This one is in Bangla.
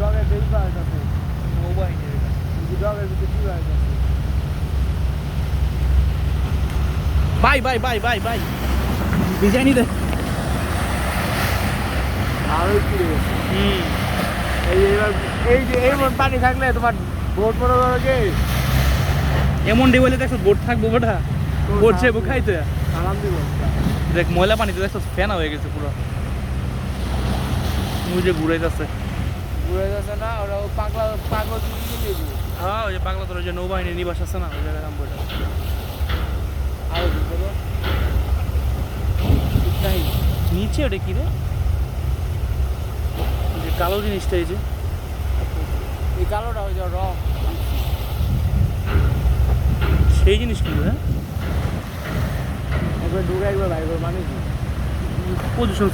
ডগের বেশি পাওয়া যাচ্ছে নৌবাহিনীর এটা। ডগের ভিতরে কি পাওয়া যাচ্ছে ভাই ভাই ভাই ভাই ভাই ডিজাইনই দেখ। আর কি এই যে এমন পানি থাকলে তোমার বোট মনে করো কি এমন ডি বলে দেখছো বোট থাকবো বেটা, বোট যাবো খাইতে। আরাম দিব দেখ ময়লা পানিতে দেখছো ফেনা হয়ে গেছে পুরো, মুই যে ঘুরে যাচ্ছে। ঘুরে যাচ্ছে না ওরা পাগলা পাগলা দিয়ে দিয়ে দিব হ্যাঁ ওই যে পাগলা তোর যে নৌবাহিনীর নিবাস আছে না, ওই জায়গায় নামবো এটা। আরো কি করো তাই নিচে ওটা কি রে, এই যে কালো জিনিসটা, এই যে এই কালোটা ওই যে রং সেই জিনিস কিন্তু। হ্যাঁ একবার ঢুকে একবার বাইরে মানুষ পজিশন